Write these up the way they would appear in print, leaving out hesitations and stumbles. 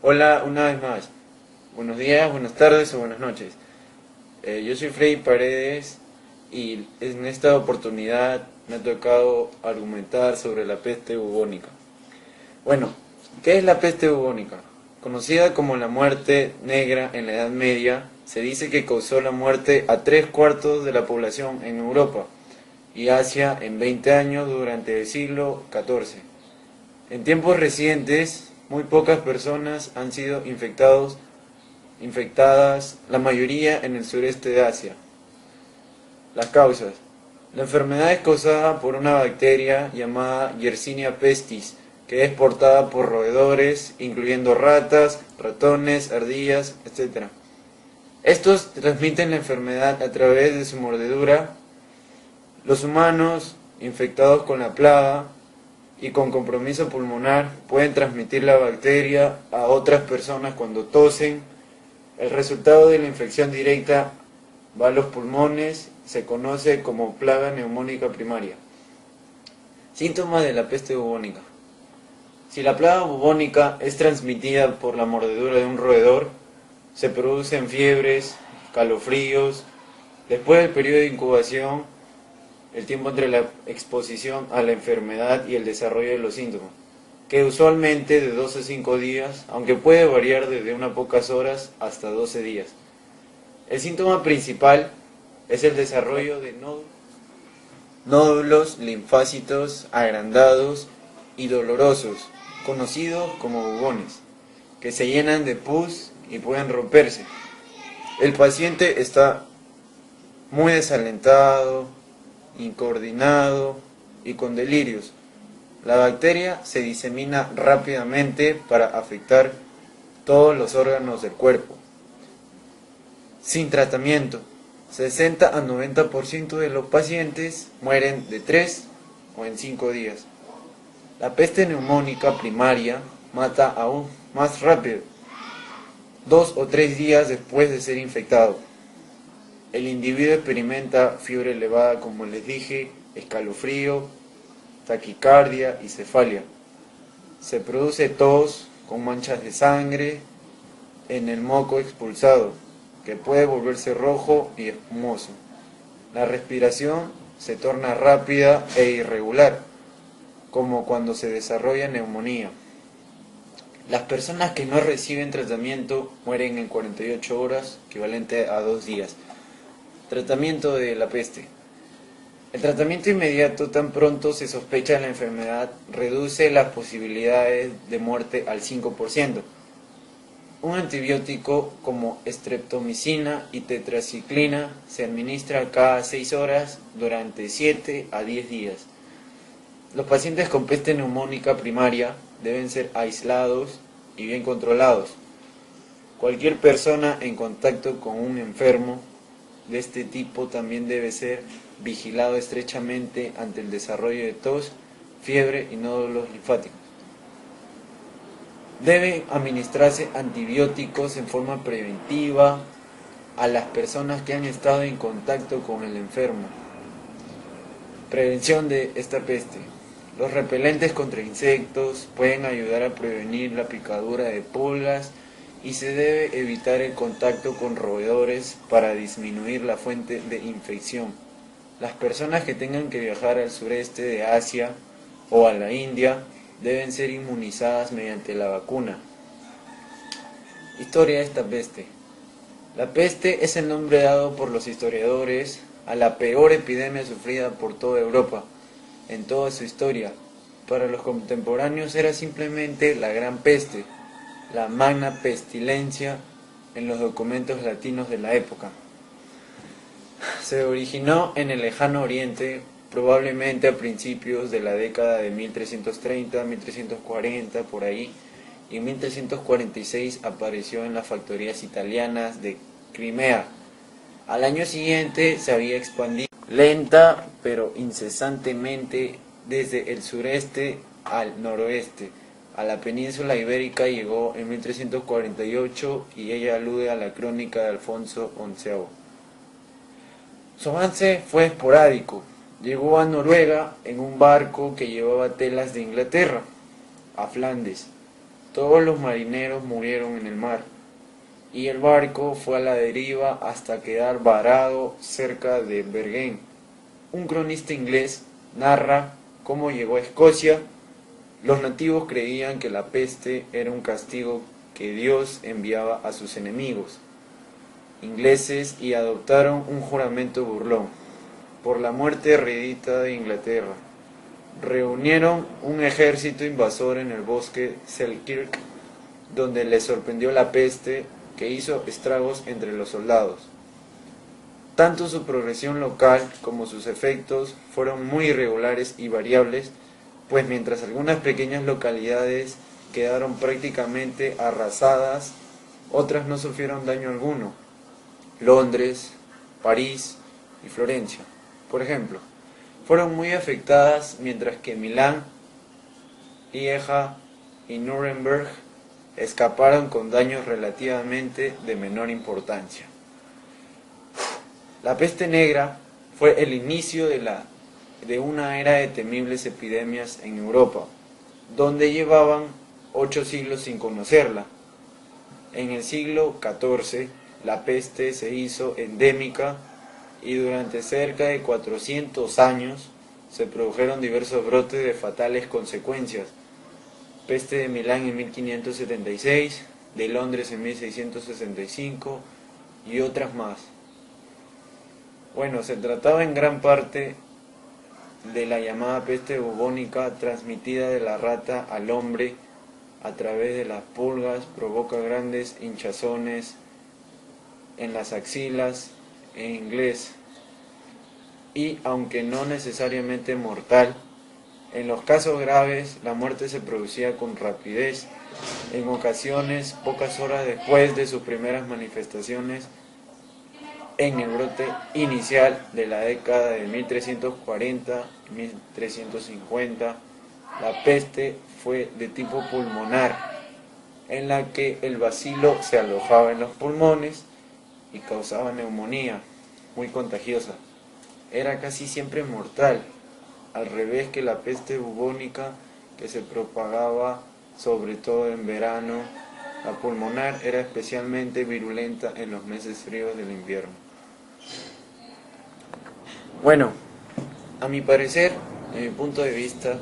Hola una vez más. Buenos días, buenas tardes o buenas noches. Yo soy Freddy Paredes y en esta oportunidad me ha tocado argumentar sobre la peste bubónica. Bueno, ¿qué es la peste bubónica? Conocida como la muerte negra en la Edad Media, se dice que causó la muerte a 3/4 de la población en Europa y Asia en 20 años durante el siglo XIV. En tiempos recientes, muy pocas personas han sido infectadas, la mayoría en el sureste de Asia. Las causas. La enfermedad es causada por una bacteria llamada Yersinia pestis, que es portada por roedores, incluyendo ratas, ratones, ardillas, etc. Estos transmiten la enfermedad a través de su mordedura. Los humanos infectados con la plaga y con compromiso pulmonar pueden transmitir la bacteria a otras personas cuando tosen. El resultado de la infección directa va a los pulmones, se conoce como plaga neumónica primaria. Síntomas de la peste bubónica. Si la plaga bubónica es transmitida por la mordedura de un roedor, se producen fiebres, calofríos. Después del periodo de incubación, el tiempo entre la exposición a la enfermedad y el desarrollo de los síntomas, que usualmente de 2 a 5 días, aunque puede variar desde unas pocas horas hasta 12 días. El síntoma principal es el desarrollo de nódulos linfáticos agrandados y dolorosos, conocidos como bubones, que se llenan de pus y pueden romperse. El paciente está muy desalentado, incoordinado y con delirios. La bacteria se disemina rápidamente para afectar todos los órganos del cuerpo. Sin tratamiento, 60 a 90% de los pacientes mueren de 3 o en 5 días. La peste neumónica primaria mata aún más rápido, 2 o 3 días después de ser infectado. El individuo experimenta fiebre elevada, como les dije, escalofrío, taquicardia y cefalia. Se produce tos con manchas de sangre en el moco expulsado, que puede volverse rojo y espumoso. La respiración se torna rápida e irregular, como cuando se desarrolla neumonía. Las personas que no reciben tratamiento mueren en 48 horas, equivalente a 2 días. Tratamiento de la peste. El tratamiento inmediato, tan pronto se sospecha de la enfermedad, reduce las posibilidades de muerte al 5%. Un antibiótico como streptomicina y tetraciclina se administra cada 6 horas durante 7 a 10 días. Los pacientes con peste neumónica primaria deben ser aislados y bien controlados. Cualquier persona en contacto con un enfermo de este tipo también debe ser vigilado estrechamente ante el desarrollo de tos, fiebre y nódulos linfáticos. Deben administrarse antibióticos en forma preventiva a las personas que han estado en contacto con el enfermo. Prevención de esta peste. Los repelentes contra insectos pueden ayudar a prevenir la picadura de pulgas y se debe evitar el contacto con roedores para disminuir la fuente de infección. Las personas que tengan que viajar al sureste de Asia o a la India deben ser inmunizadas mediante la vacuna. Historia de esta peste. La peste es el nombre dado por los historiadores a la peor epidemia sufrida por toda Europa en toda su historia. Para los contemporáneos era simplemente la gran peste, la magna pestilencia en los documentos latinos de la época. Se originó en el lejano oriente, probablemente a principios de la década de 1330, 1340, por ahí, y en 1346 apareció en las factorías italianas de Crimea. Al año siguiente se había expandido lenta pero incesantemente desde el sureste al noroeste. A la península ibérica llegó en 1348 y ella alude a la crónica de Alfonso XI. Su avance fue esporádico. Llegó a Noruega en un barco que llevaba telas de Inglaterra, a Flandes. Todos los marineros murieron en el mar, y el barco fue a la deriva hasta quedar varado cerca de Bergen. Un cronista inglés narra cómo llegó a Escocia. Los nativos creían que la peste era un castigo que Dios enviaba a sus enemigos ingleses y adoptaron un juramento burlón por la muerte hereditaria de Inglaterra. Reunieron un ejército invasor en el bosque Selkirk, donde les sorprendió la peste que hizo estragos entre los soldados. Tanto su progresión local como sus efectos fueron muy irregulares y variables, pues mientras algunas pequeñas localidades quedaron prácticamente arrasadas, otras no sufrieron daño alguno. Londres, París y Florencia, por ejemplo, fueron muy afectadas, mientras que Milán, Lieja y Nuremberg escaparon con daños relativamente de menor importancia. La peste negra fue el inicio de una era de temibles epidemias en Europa, donde llevaban 8 siglos sin conocerla. En el siglo XIV, la peste se hizo endémica y durante cerca de 400 años se produjeron diversos brotes de fatales consecuencias. Peste de Milán en 1576, de Londres en 1665 y otras más. Bueno, se trataba en gran parte de la llamada peste bubónica, transmitida de la rata al hombre a través de las pulgas. Provoca grandes hinchazones en las axilas en inglés, y aunque no necesariamente mortal, en los casos graves la muerte se producía con rapidez, en ocasiones pocas horas después de sus primeras manifestaciones. En el brote inicial de la década de 1340-1350, la peste fue de tipo pulmonar, en la que el bacilo se alojaba en los pulmones y causaba neumonía, muy contagiosa. Era casi siempre mortal, al revés que la peste bubónica, que se propagaba sobre todo en verano. La pulmonar era especialmente virulenta en los meses fríos del invierno. Bueno, a mi parecer, de mi punto de vista,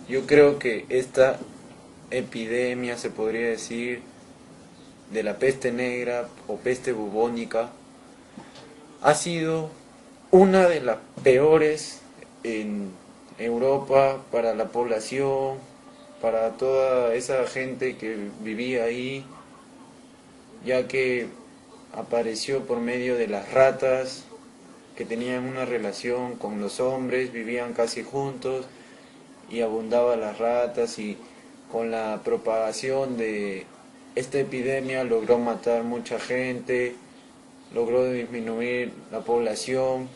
yo creo que esta epidemia, se podría decir, de la peste negra o peste bubónica, ha sido una de las peores en Europa para la población, para toda esa gente que vivía ahí, ya que apareció por medio de las ratas, que tenían una relación con los hombres, vivían casi juntos y abundaban las ratas, y con la propagación de esta epidemia logró matar mucha gente, logró disminuir la población,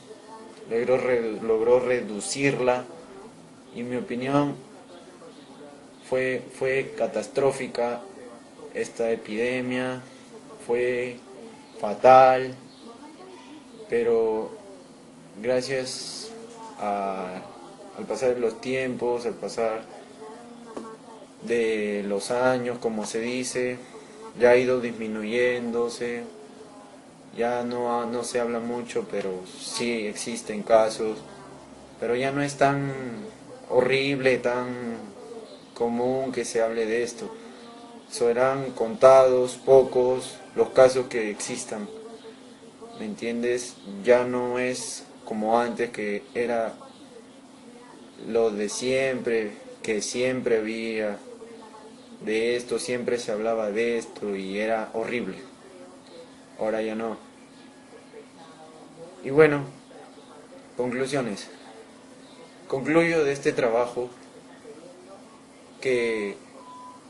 logró reducirla, y en mi opinión fue catastrófica esta epidemia, fue fatal, pero gracias al pasar de los tiempos, al pasar de los años, como se dice, ya ha ido disminuyéndose, ya no se habla mucho, pero sí existen casos, pero ya no es tan horrible, tan común que se hable de esto. Serán contados, pocos, los casos que existan, ¿me entiendes? Ya no es como antes, que era lo de siempre, que siempre había de esto, siempre se hablaba de esto y era horrible. Ahora ya no. Y bueno, conclusiones. Concluyo de este trabajo que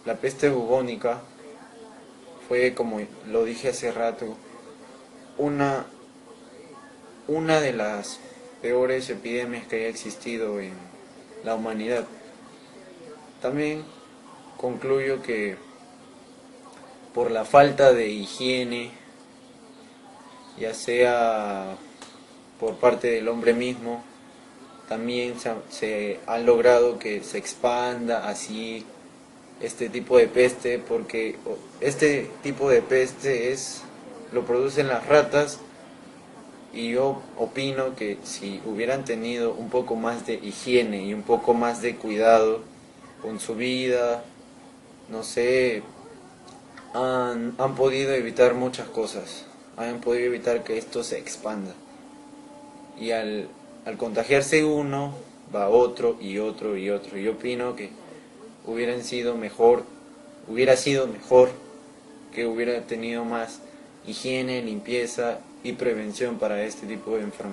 la peste bubónica fue, como lo dije hace rato, una de las peores epidemias que haya existido en la humanidad. También concluyo que por la falta de higiene, ya sea por parte del hombre mismo, también se ha logrado que se expanda así este tipo de peste, porque este tipo de peste lo producen las ratas, y yo opino que si hubieran tenido un poco más de higiene y un poco más de cuidado con su vida, no sé, han podido evitar muchas cosas, han podido evitar que esto se expanda. Y al contagiarse uno, va otro y otro y otro. Yo opino que hubiera sido mejor que hubiera tenido más higiene, limpieza y prevención para este tipo de enfermedades.